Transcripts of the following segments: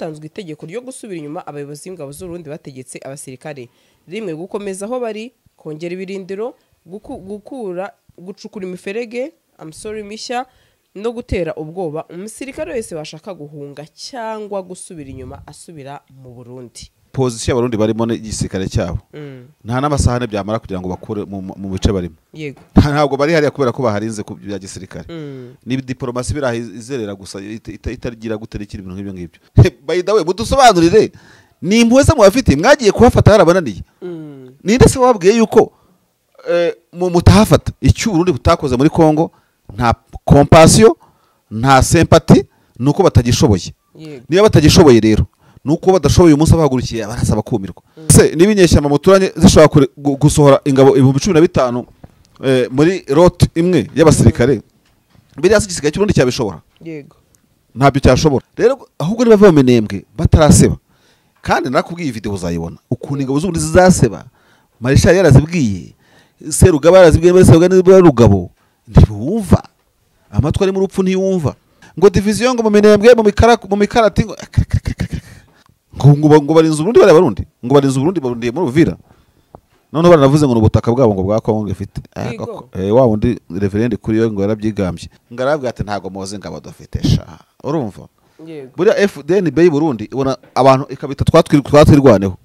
hatanzwe itegeko ryo gusubira inyuma abayobozi b'ingabo z'u Burundi bategetse abasirikare rimwe gukomeza aho bari, kongera ibirindiro, gucukura imiferege mishya no gutera ubwoba umusirikare wese washaka guhunga cyangwa gusubira inyuma asubira mu Burundi. Position y'abarundi barimo n'igisirikare cyabo nta n'amasahane byamara kugira ngo bakure mu bice barimo. Yego, ntabwo bari hariya kubera ko baharinze ku bya gisirikare. Ni diplomasi birahizerera gusa itagira gutera ikiri ibintu nk'ibyo ngibyo. By the way, mudusobanurire ni impuhwe se mwafite mwagiye kuhafata harabananiye. Ninde se wabwiye yuko mutahafata icyo Burundi butakoze muri Kongo? Nta compassion, nta sympathy, nuko batagishoboye. Niba batagishoboye rero nuko badashoboye umunsi abahagurukiye barasaba kumirwa. Se nibinyeshyamba muturanye zishobora gusohora ingabo 15,000 muri route imwe y'abasirikare biri hasi gisigaye cy'urundi cyabishobora. Yego, ntabyo cyashobora. Rero ahubwo niba bamenembwe bataraseba, kandi nakubwiye video uzayibona ukuntu ingabo z'ubundi zizaseba. Marshal yarazibwiye, Serugaba yarazibwiye, muri Serugaba Rugabo ntibumva, amatwi ari mu rupfu ntiyumva, ngo division ngo mumenembwe mu mikarati ngo barinze Burundi bari Barundi, ngo barinze Burundi barundiye muri Uvira. None baranavuze ngo ubutaka bwabo ngo bwa Kongo ifite wa wundi reverend kuri yo ngo yarabyigambye, ngarabwe ati ntago moze ngabo dufite sha. Urumva? Yego, buri FDNB Burundi ibona abantu ikabita twatwirwaneho,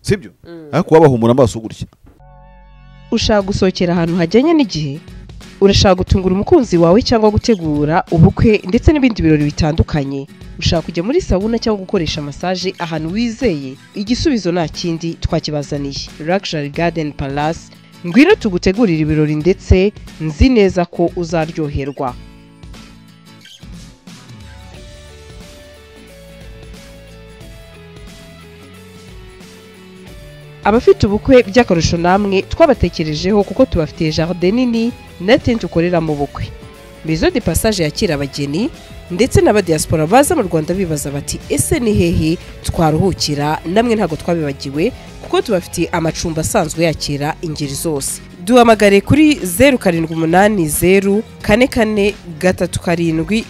sibyo? Ariko wabahumura amaso gutya. Ushaka gusohokera ahantu hajyanye n'igihe, urashaka gutungura umukunzi wawe cyangwa gutegura ubukwe ndetse n'ibindi birori bitandukanye, ushaka kujya muri sauna cyangwa gukoresha massage ahantu wizeye, igisubizo nta kindi twakibazaniye. Luxury Garden Palace, ngwino tugutegurira ibirori ndetse nzi neza ko uzaryoherwa. Abafite ubukwe by'akarusho namwe twabatekerejeho kuko tubafitiye jardin nini na tent ukorera mu bukwe. Maison de Passage yakira abageni ndetse n'aba diaspora baza mu Rwanda bibaza bati ese ni hehe twaruhukira, namwe ntago twabibagiwe kuko tubafitiye amacumbi asanzwe yakira ingeri zose. Duhamagare kuri 0780 44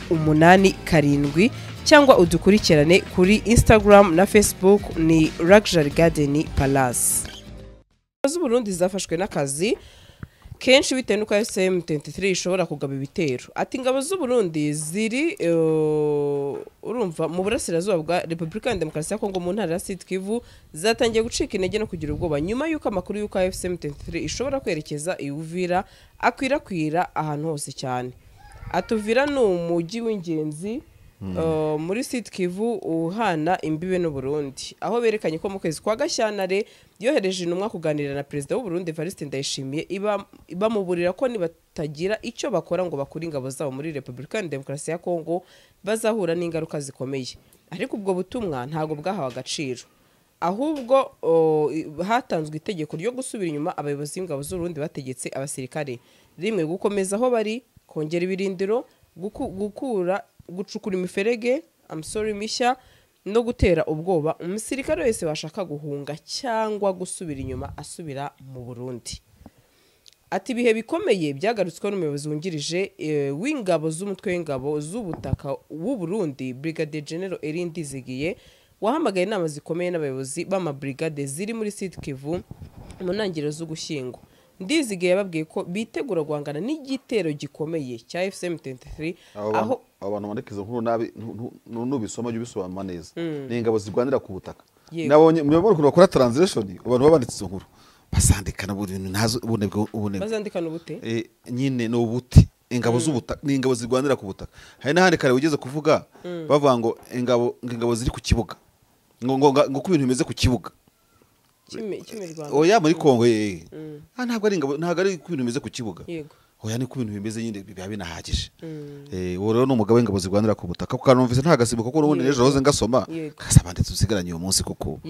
347 cyangwa udukurikirane kuri Instagram na Facebook ni Luxury Garden Palace. Z'u Burundi zafashwe n'akazi kenshi bitewe nuko FM23 ishobora kugaba ibitero. Ati ingabo z'u Burundi ziri urumva mu burasirazuba bwa Republika ya Demokarasi ya Kongo mu ntara ya Sud Kivu zatangiye gucika intege no kugira ubwoba nyuma yuko amakuru yuko FM23 ishobora kwerekeza i Uvira akwirakwira ahantu hose cyane. Atuvira ni umujyi w'ingenzi muri Sud Kivu uhana imbibe no Burundi, aho berekanye ko mu kwezi kwa Gashyantare yohereje intumwa kuganira na Perezida w'u Burundi Evariste Ndayishimiye ibamuburira ko nibatagira icyo bakora ngo bakuri ingabo zabo muri Republika ya Demokarasi ya Kongo bazahura n'ingaruka zikomeye. Ariko ubwo butumwa ntago bwahawe agaciro, ahubwo hatanzwe itegeko ryo gusubira inyuma abayobozi b'ingabo z'u Burundi bategetse abasirikare rimwe gukomeza aho bari, kongera ibirindiro, gucukura imiferege mishya no gutera ubwoba umusirikare wese washaka guhunga cyangwa gusubira inyuma asubira mu Burundi. Ati ibihe bikomeye byagarutswe n'umuyobozi wungirije w'ingabo z'umutwe w'ingabo z'ubutaka w'u Burundi Brigadier General Erin Ndizigiye wahamagaye inama zikomeye n'abayobozi b'amabrigade ziri muri Sud Kivu mu ntangiriro z'Ugushyingo. Ndizigiye yababwiye ko bitegura guhangana n'igitero gikomeye cya FM23 aho abantu bandekiza nkuru nabi nubisoma byo bisobanura neza. Ni ingabo zirwanira ku butaka. Nabonye mubona bakora translation abantu babanditse izo nkuru basandikana ibintu ntazo ubone bazandikana ubute nyine no ubuti ingabo z'ubutaka ni ingabo zirwanira ku butaka. Hari n'ahandi kare ugeze kuvuga bavuga ngo ingabo ziri ku kibuga ngo ku bintu bimeze ku kibuga oya muri Kongo ntabwo ari ingabo, ntabwo ari ku bintu bimeze ku kibuga. Yego, oya ni ku bintu bimeze nyine biba binahagije. Rero n'umugabo w'ingabo zirwanira ku butaka kuko numvise nta gasibuka kuko n'ubundi ejo hoze ngasoma kasabande tusigaranye uyu munsi kuko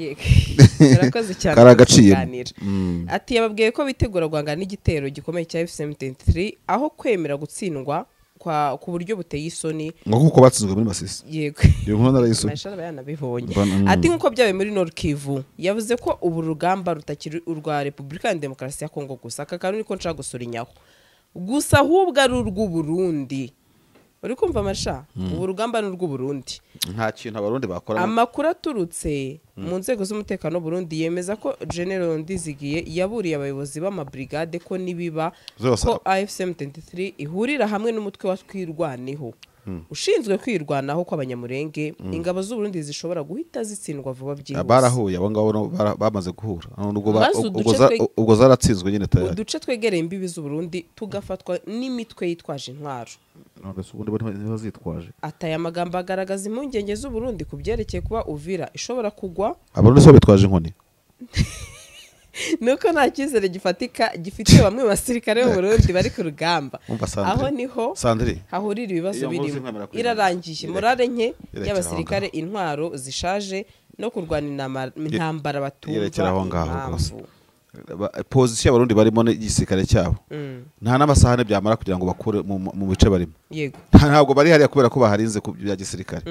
yarakoze cyane karagaciye. Ati yababwiye ko bitegura guhangana n'igitero gikomeye cya FM23 aho kwemera gutsindwa ku buryo buteye isoni ngo batsinzwe muri Masisi. Yego, iyo nkuru narayisoma nashara bayanabibonye. Ati nkuko byawe muri Nord Kivu yavuze ko ubu rugamba rutakiri urwa Republika ya Demokarasi ya Kongo gusa, aka kantu niko nshaka gusurinyaho gusa ahubwo ari urw'u Burundi uri kumva amasha ubu rugamba ni urw'u Burundi nta kintu abarundi bakora. amakuru aturutse mu nzego z'umutekano Burundi yemeza ko General Ndizigiye yaburiye abayobozi b'amabrigade ko nibiba ko AFC M23 ihurira hamwe n'umutwe wa Twirwaneho ushinzwe kwirwanaho kw'abanyamurenge ingabo z'u Burundi zishobora guhita zitsindwa vuba byihuse. Barahuye abo ngabo bamaze guhura ubwo zaratsinzwe nyine tayari. Uduce twegereye imbibi z'u Burundi tugafatwa n'imitwe yitwaje intwaro. Niba zitwaje ataye amagambo agaragaza impungenge z'u Burundi ku byerekeye kuba Uvira ishobora kugwa. Abarundi so bitwaje inkoni nuko nta cyizere gifatika gifitiye bamwe mu basirikare b'u Burundi bari ku rugamba. Aho niho hahurira ibibazo birimo irarangiye morale nke y'abasirikare, intwaro zishaje no kurwana intambara batumva. Position y'abarundi barimo n'igisirikare cyabo nta n'amasahane byamara kugira ngo bakure mu bice barimo. Yego ntabwo bari hariya kubera ko baharinze ku bya gisirikare.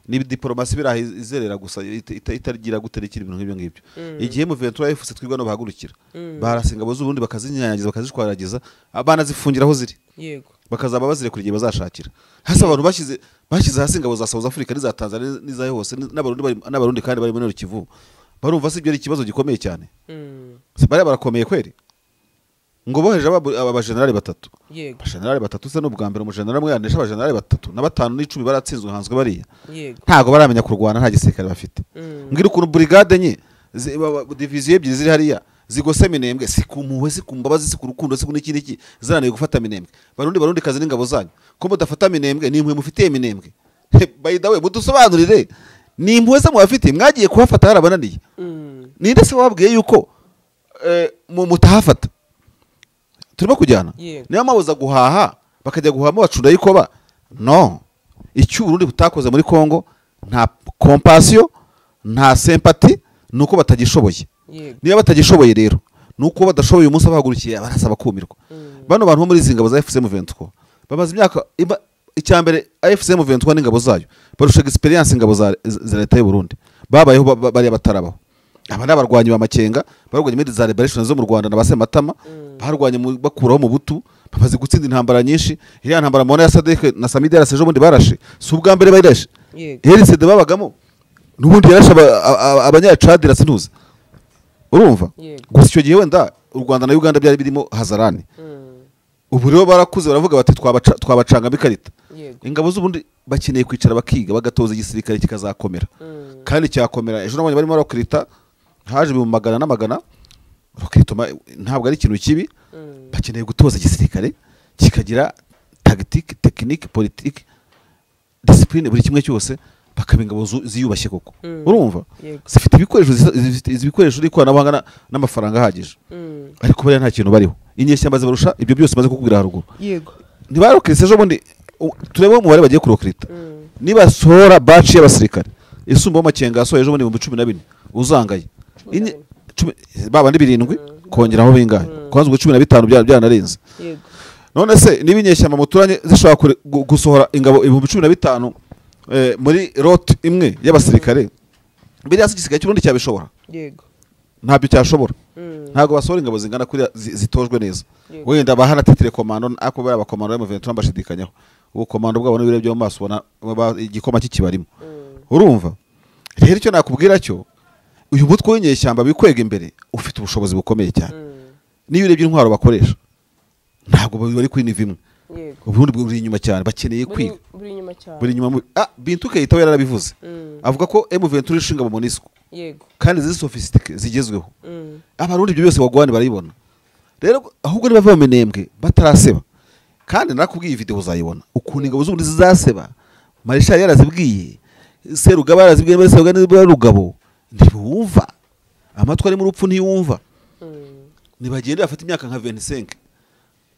Ni diplomasi birahizerera gusa itagira guterekira ibintu nk'ibyo ngibyo. Igihe mu Ventura FC twigwa no bahagurukira barasinga bozo ubundi bakazinyanyagiza bakazishwaragiza abana zifungira aho ziri. Yego bakazaba bazire kuri gihe bazashakira. Hasa abantu bashize hasi ingabo za South Africa n'iza Tanzania n'iza hose n'abarundi kandi bari muri Kivu. Barumva si byo ari ikibazo gikomeye cyane. Bari barakomeye kweri ngo boheje aba generali batatu. Yego generali batatu se n'ubwa mbere mu generali mwe yanesha aba generali batatu na batanu n'icumi baratsinzwe hanzwe bariya. Yego ntago baramenya kurwana nta gisirikare bafite. Ngira ukuntu brigade nye division ebyiri ziri hariya zigose Minembwe sikumuwe sikumbabazi sikurukundo sikuniki zananiye gufata Minembwe. Barundi kazi n'ingabo zanyu ko mudafata Minembwe ni imwe mufitiye Minembwe. By the way mudusobanurire ni impuhwe se mwafite mwagiye kuhafata harabananiye. Ninde se wabwiye yuko mutahafata turimo kujyana niyo mabuza guhaha bakajya guhama bacunda yikoba no icyo Burundi butakoze muri Kongo nta compassion nta sympathy nuko batagishoboye. Niyo batagishoboye rero nuko badashoboye umunsi abahagurukiye barasaba kumirwa. Bano bantu muri zingabo za FCM 23 bamaze imyaka icyambere AFC M23 n'ingabo zayo barusha experience ingabo za leta y'u Burundi babayeho bari batarabaho. Aba n'abarwanyi ba Makenga barwanye muri za liberation zo mu Rwanda na base Matama barwanye bakuraho mu butu bamaze gutsinda intambara nyinshi. Iriya ntambara mona ya Sadek na Samidera sejo bundi barashe si ubwa mbere bayirashe. RCD babagamo n'ubundi yarashe abanyacadira sintuza urumva. Gusa icyo gihe wenda u Rwanda na Uganda byari birimo hazarani. Ubu rero barakuze baravuga bati twabacanga bikarita. Ingabo z'ubundi bakeneye kwicara bakiga bagatoza igisirikare kikazakomera kandi cyakomera. Ejo nabonye barimo bakrita haje mu magana n'amagana bakritoma ntabwo ari ikintu kibi. Bakeneye gutoza igisirikare kikagira tactique technique politique discipline buri kimwe cyose bakabinga ziyubashye koko urumva zifite ibikoresho n'ikoranabuhanga n'amafaranga ahagije. Ariko bari nta kintu bariho inyeshyamba zibarusha ibyo byose maze kukubwira haruguru. Yego ntibarokrise ejo bundi turebe umubare bagiye kurokrita niba sora batch y'abasirikare isumba Makenga yasohoye ejo bundi mu 14 uzangaye baba ndi 7 kongeraho bingahe kwanzwe 15 byanarenze. Yego none se nibinyeshyamba muturanye zishobora gusohora ingabo 15 muri route imwe y'abasirikare biri hasi gisigaye cy'urundi cyabishobora. Yego ntabyo cyashobora. Ntago basohora ingabo zingana kuri zitojwe neza. Wenda bahana titire commando ako bari abakomando mu 23 mbashidikanyaho ubu komando bwabo n'ibire byo maso ubona igikoma kikibarimo urumva. Rero icyo nakubwira cyo uyu mutwe w'inyeshyamba bikwega imbere ufite ubushobozi bukomeye cyane. Niyo urebye intwaro bakoresha ntago bari kuri nivimwe. Ubundi buri inyuma cyane bakeneye kwiga buri inyuma. Bintu kayita yarabivuze avuga ko M23 ishinga mu Monisco. Yego kandi zizi sophisticated zigezweho. Abarundi ibyo byose bagwane barayibona. Rero ahubwo ni bava mu Minembwe bataraseba kandi nakubwiye video uzayibona ukuntu ingabo z'ubundi zizaseba. Marshal yarazibwiye Serugaba yarazibwiye muri Serugaba n'Rugabo ntibumva amatwi ari mu rupfu ntiyumva. Nibagende bafite imyaka nka 25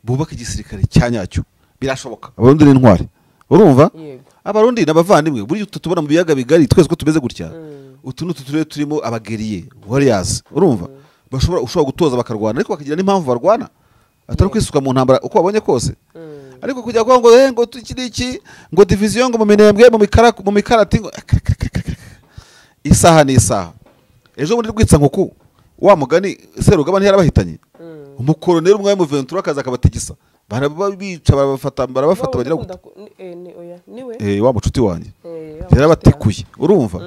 bubaka igisirikare cyanyacyo birashoboka. Abarundi n'intwari urumva. Abarundi n'abavandimwe buri tutubona mu biyaga bigari twese ko tumeze gutya utu turimo abageriye warriors urumva ushobora gutoza bakarwana ariko bakagira n'impamvu barwana atari kwisuka mu ntambara uko babonye kose. Ariko kujya kwa ngo tukiriki ngo division ngo mu Minembwe mu mikarati ngo isaha ni isaha. Ejo bundi rwitsa nkuku wa mugani Serugaba ntiyarabahitanye umukoroneri umwe mu 23 akaza akabatigisa barabica barabafata bagira oya niwe wa mucuti wanjye yarabatikuye urumva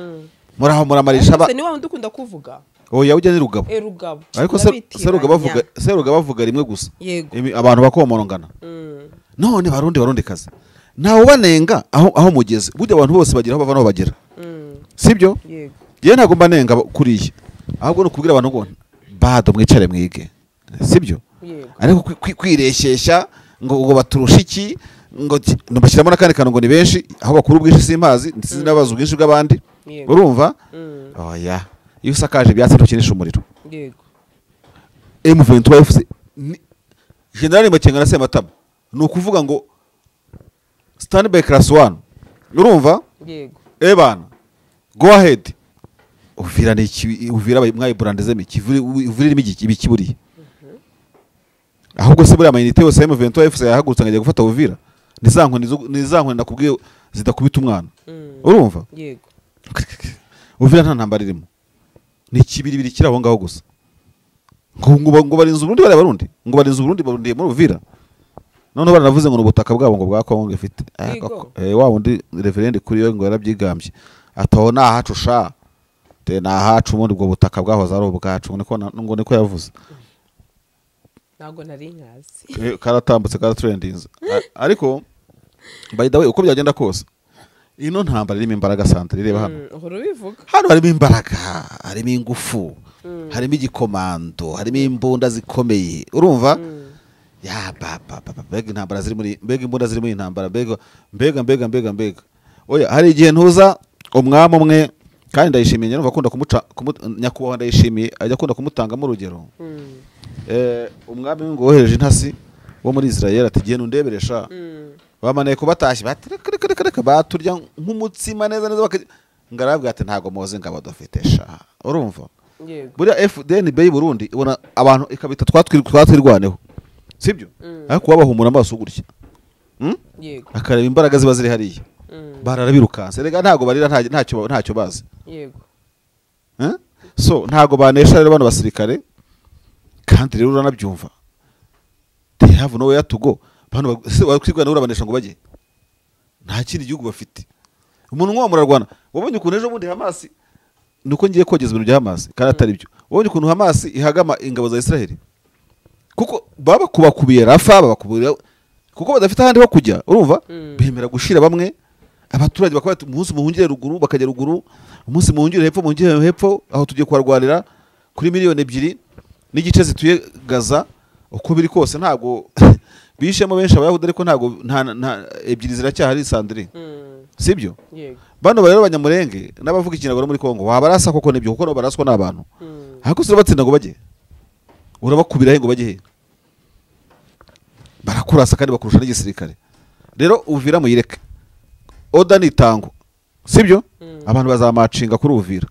muraho muramarisha aba ni wa wundi ukunda kuvuga oya ujya ni Rugabo Rugabo ariko Seruga bavuga rimwe gusa abantu bakomorongana none barundi kazi ntawe ubanenga aho mugeze burya abantu bose bagira aho bava n'aho bagera sibyo yewe ntabwo mbanenga kuriya ahubwo ni ukubwira abantu ngo bado mwicare mwige sibyo ariko kwireshyeshya ngo baturusha iki ngo bashyiramo n'akandi kantu ngo ni benshi aho bakura ubwinshi simpazi ndetse n'abazi ubwinshi bw'abandi urumva oya iyo usakaje ibyatsi ntukinisha umuriro M23 FC General Makenga na Sematama ni ukuvuga ngo stand by class 1 urumva bana go ahead uvira ni uvira mwayi brandezeme uvira ibikiburiye ahubwo se buri amayinite yose M23 FC yahagurutse ngaje gufata uvira nizankwe ndakubwiye zidakubita umwana urumva uvira nta ntambara irimo ni kibiri kiraho ngaho gusa ngo barinze Burundi bari barundi ngo barinze Burundi barundiye muri uvira none baranavuze ngo ubutaka bwabo ngo bwa Kongo ifite wa wundi reverend kuri yo ngo yarabyigambye ataho nahacusha te nahacu ubundi ubwo butaka bwahoze ari ubwacu ngo niko yavuze ntago nari nkazi karatambutse karatrendinze ariko by the way uko byagenda kose ino ntambara irimo imbaraga santre ireba hano hano harimo imbaraga harimo ingufu harimo igikomando harimo imbunda zikomeye urumva ya bega intambara ziri muri bega imbunda ziri muri intambara bega oya hari igihe ntuza umwami umwe kandi ndayishimiye nyine bakunda nyakubahwa ndayishimiye ajya akunda kumutanga mu rugero umwami ngo wohereje intasi wo muri Israel ati gihe nundeberesha bamaneye kubatashye batireka baturya nk'umutsima neza ngarabwa ati ntago moze ngabo dufite sha urumva buriya FDNB y'Uburundi ubona abantu ikabita twatwirwaneho sibyo ariko wabahumura amaso gutya akareba imbaraga ziba ziri hariya bararabirukanse rega ntago barira ntacyo bazi so ntago banesha rero bano basirikare kandi rero uranabyumva they have nowhere to go bano bakwirwana urabanesha ngo baje nta kindi gihugu bafite umuntu nko murarwana wabonye ukuntu ejo bundi Hamas nuko ngiye kogeza ibintu bya Hamas kandi atari byo wabonye ukuntu Hamas ihagama ingabo za Israel kuko baba kubakubiye Rafa babakubira kuko badafite ahandi ho kujya urumva bemera gushira bamwe abaturage bakaba umunsi muhungire ruguru bakajya ruguru umunsi muhungire hepfo aho tugiye kwarwanira kuri miliyoni 2 n'igice zituye Gaza uko biri kose ntago bishemo benshi abayahudi ariko ntago nta ebyiri ziracyahari Sandrine sibyo bano rero abanyamurenge n'abavuga ikinagoro muri Kongo wabarasa koko nebyo kuko baraswa n'abantu ariko sirabatsinda ngo baje urabakubira he ngo baje he barakurasa kandi bakurusha n'igisirikare rero uvira muyireke oda nitango sibyo abantu bazamacinga kuri uvira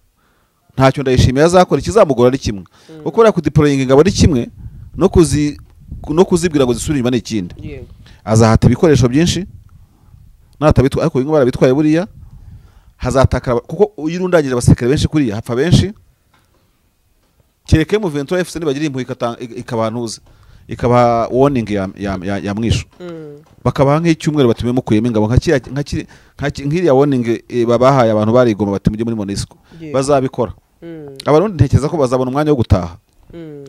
ntacyo ndayishimiye azakora ikizamugora ari kimwe uko bari kudeploying ingabo ari kimwe no kuzibwira ngo zisubire inyuma n'ikindi azahata ibikoresho byinshi natabitwa ariko bimwe barabitwaye buriya hazatakara kuko yirundagije abasirikare benshi kuriya hapfa benshi kereke mu 23 FC nibagira impuye ikabantuza ikaba warning ya mwisho bakabaha nk'icyumweru batume mukuyemo ingabo nk'iriya warning babahaye abantu barigoma bati mujye muri Monisco bazabikora abarundi ntekereza ko bazabona umwanya wo gutaha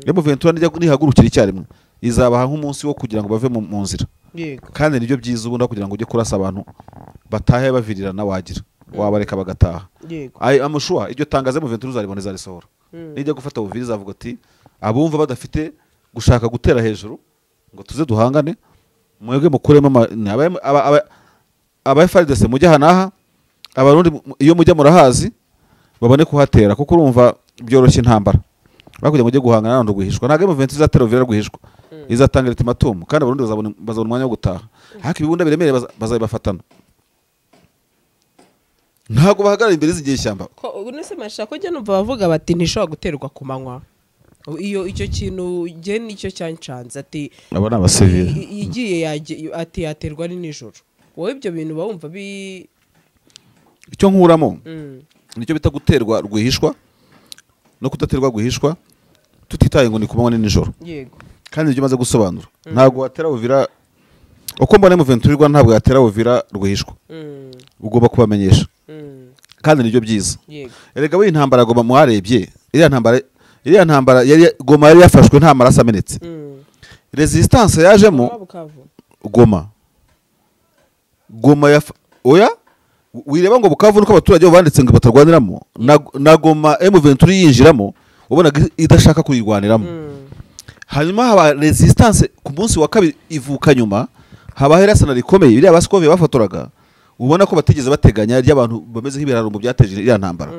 mu 23 nihagurukira icyarimwe izabaha nk'umunsi wo kugira ngo bave mu nzira kandi nibyo byiza ubundi kugira ngo ujye kurasa abantu batahe bavirirana wagira wabareka bagataha amushuha iryo tangaze mu 23 uzariboneza risohora nijya gufata ubuviri zavuga ati abumva badafite gushaka gutera hejuru ngo tuze duhangane mwebwe mukuremo aba FARDC mujya hanaha abarundi iyo mujya murahazi babone kuhatera kuko urumva byoroshye intambara bakugira ngo ujye guhangana n'abantu guhishwa ntabwo mu 23 izatera uvira guhishwa izatanga ultimatum kandi abarundi bazabona umwanya wo gutaha haka ibibunda biremereye bazabibafatana ntabwo bahagarara imbere z'igihe ishyamba ko unese mashako jye numva bavuga bati ntishobora guterwa ku manywa iyo icyo kintu je nicyo cyancanze ati abana abasivile igiye ati yaterwa ni nijoro wowe ibyo bintu bawumva icyo nkuramo nicyo bita guterwa rwihishwa no kudaterwa guhishwa tutitaye ngo ni kumanywa ni nijoro yego kandi ibyo maze gusobanura ntago watera uvira uko mbona M23 ntabwo yatera Uvira rwihishwa ugomba kubamenyesha kandi nibyo byiza erega we intambara Goma muharebye iriya ntambara yari Goma yari yafashwe nta maraso amenetse resistance yajemo Goma oya wireba ngo Bukavu nuko abaturage banditse ngo batarwaniramo na Goma M23 yinjiramo ubona idashaka kuyirwaniramo hanyuma haba resistance ku munsi wa kabiri ivuka nyuma haba herasana rikomeye biriya basikove bafotoraga ubona ko batigeze bateganya ry'abantu bameze nk'ibirarumbo byateje iriya ntambara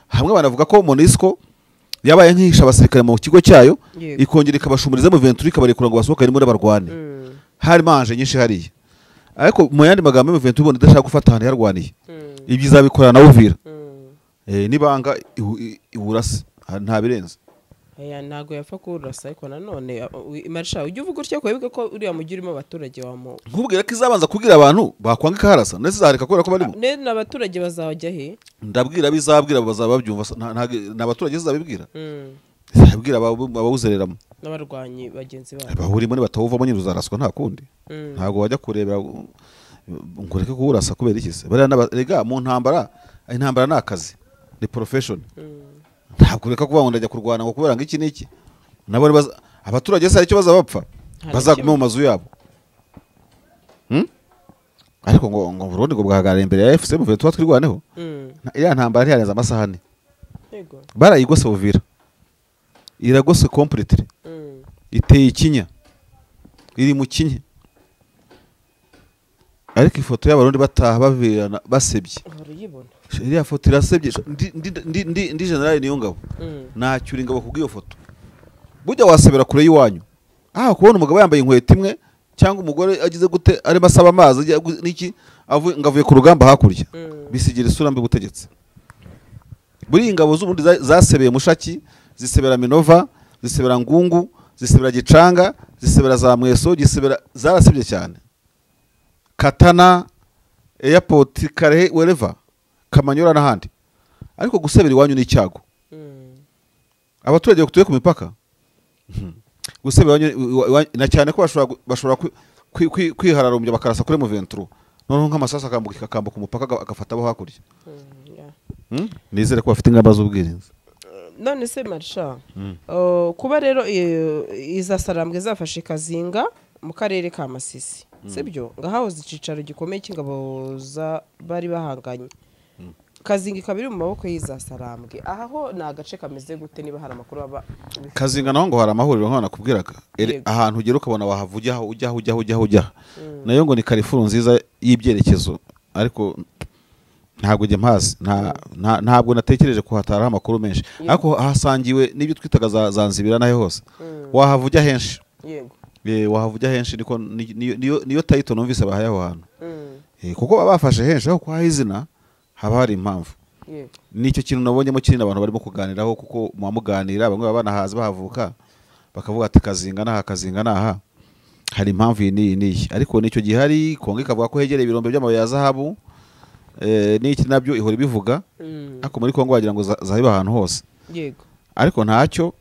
hamwe banavuga ko MONUSCO yabaye nk'isha abasirikare mu kigo cyayo ikongera ikabashumuriza M23 ikabarekura ngo basohoke muri barwane hari manje nyinshi hariya ariko mu yandi magambo M23 ubona idashaka gufata ahantu yarwaniye ibyo izabikorana na Uvira nibanga iburase nta birenze ntago yapfa kurasa ariko nanone Marisha ujye uvuga utyo kwebwe ko uriya mugirimo abaturage wamo nkubwira ko izabanza kubwira abantu bakwanga kaharasa ndetse zareka kubera ko barimo n'abaturage bazajya he ndabwira bizabwira bazaba babyumva n'abaturage zizabibwira zabwira abawuzereramo n'abarwanyi bagenzi babo bahuri muri batawuvamo nyine uzaraswa nta kundi ntago wajya kurebera ngoreke kuurasa kubera iki se barega mu ntambara nakazi ni profession ntabwo reka kuba ngo ndajya kurwana ngo kubera ngo iki niki nabo abaturage se icyo bazabapfa bazaguma mu mazu yabo ariko ngo Burundi ngo bwahagarara imbere ya FC muvuye tuba twirwaneho iriya ntambara ntiyarenza amasahane yego barayigose Uvira iragose completely iteye ikinya iri mu kinye ariko ifoto y'abarundi bataha bavirana basebye iriya foto irasebye ndi general niyo ngabo nacyura ingabo kubwiyo foto bujya wasebera kure yiwanyu kubona umugabo yambaye inkweto imwe cyangwa umugore agize gute ari basaba amazi niki ngavuye ku rugamba hakurya bisigira isura mbi gutegetse buri ingabo z'ubundi zasebeye Mushaki zisebera Minova zisebera Ngungu zisebera Gicanga zisebera za Mweso gisebera zarasebye cyane Katana airport Karehe wherever Kamanyora n'ahandi ariko gusebera iwanyu ni icyago abaturage kutuye ku mipaka gusebera na cyane ko bashobora kwihararumbya bakarasa kuri M23 none nk'amasasa akambuka umupaka agafata abo hakurya nizere ko bafite ingamba z'ubwirinzi none se Marisha kuba rero iza Sarambwe zafashe Kazinga mu karere ka Masisi sibyo ngahahoze icicaro gikomeye cy'ingabo za bari bahanganye Kazinga kabiri mu maboko y'iza Sarambwe aho na agace kameze gute niba hari amakuru aba Kazinga naho ngo hari amahuriro nkana kubwiraga ahantu ugera ukabona wahavujya ujya nayo ngo ni Karifuru nziza y'ibyerekezo ariko ntabwo jye mpazi ntabwo natekereje ko hatara amakuru menshi ariko hasangiwe n'ibyo twitaga Zanzibira nahe hose wahavujya henshi yego wahavujya henshi niko niyo title numvise bahaye aho hantu kuko babafashe henshi aho kwa izina haba hari impamvu nicyo kintu nabonyemo kinini abantu barimo kuganiraho kuko muamuganira bamwe babana haza bahavuka bakavuga ati Kazinga naha hari impamvu iyi ariko nicyo gihari Kongo ikavuga ko hegereye ibirombe by'amabuye ya zahabu n'iki nabyo ihora bivuga ariko muri Kongo wagira ngo zahiba ahantu hose yego ariko ntacyo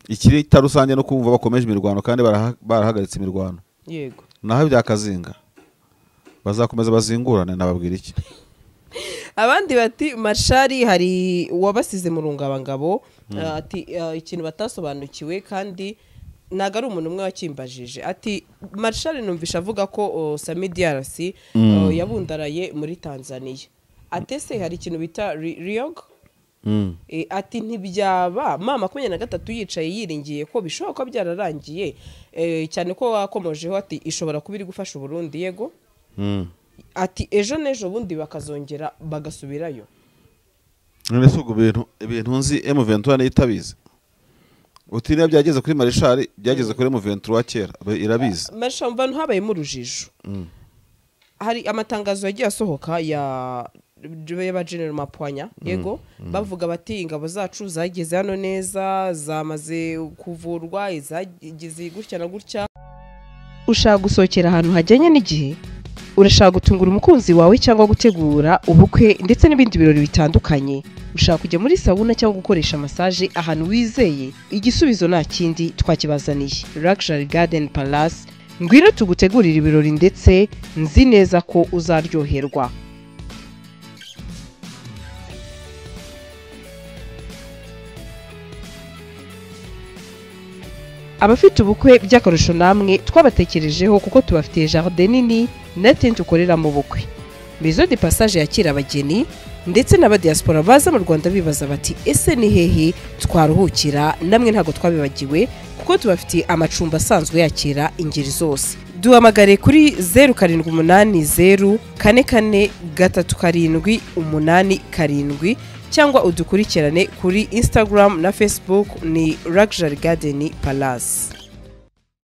ikiri tarusange no kumva bakomeje imirwano kandi barahagaritse imirwano yego naho bya Kazinga bazakomeza bazingurane nababwira iki abandi bati Marshali hari wabasize mu rungabangabo ati ikintu batasobanukiwe kandi naga ari umuntu umwe wakimbajije ati Marshali numvisha avuga ko Sami DRC yabundaraye muri Tanzania atese hari ikintu bita Riog ati ntibyaba mama 23 yicaye yiringiye ko bishoboka ko byararangiye cyane ko wakomojeho ati ishobora kubiri gufasha Burundi yego ati ejo nejo bundi bakazongera bagasubirayo none se ubwo ibintu nzi M23 n'itabize utine byageze kuri Marshal byageze kuri M23 kera irabize Marshal mvano habaye mu rujijo hari amatangazo yagiye asohoka ya General Mapwanya yego bavuga bati ingabo zacu zageze hano neza zamaze kuvurwa izagize gutya na gutya ushaka gusohokera ahantu hajyanye n'igihe urashaka gutungura umukunzi wawe cyangwa gutegura ubukwe ndetse n'ibindi birori bitandukanye ushaka kujya muri sauna cyangwa gukoresha massage ahantu wizeye igisubizo nta kindi twakibazaniye Luxury Garden Palace ngwino tugutegurira ibirori ndetse nzi neza ko uzaryoherwa. Abafite ubukwe by'akarusho namwe twabatekerejeho kuko tubafitiye jardin nini na tent ukorera mu bukwe. Maison de Passage yakira abageni ndetse n'abadiaspora baza mu Rwanda bibaza bati ese ni hehe twaruhukira, namwe ntago twabibagiwe kuko tubafitiye amacumbi asanzwe yakira ingeri zose. Duhamagare kuri 07844378 cyangwa udukurikirane kuri Instagram na Facebook ni Luxury Garden Palace.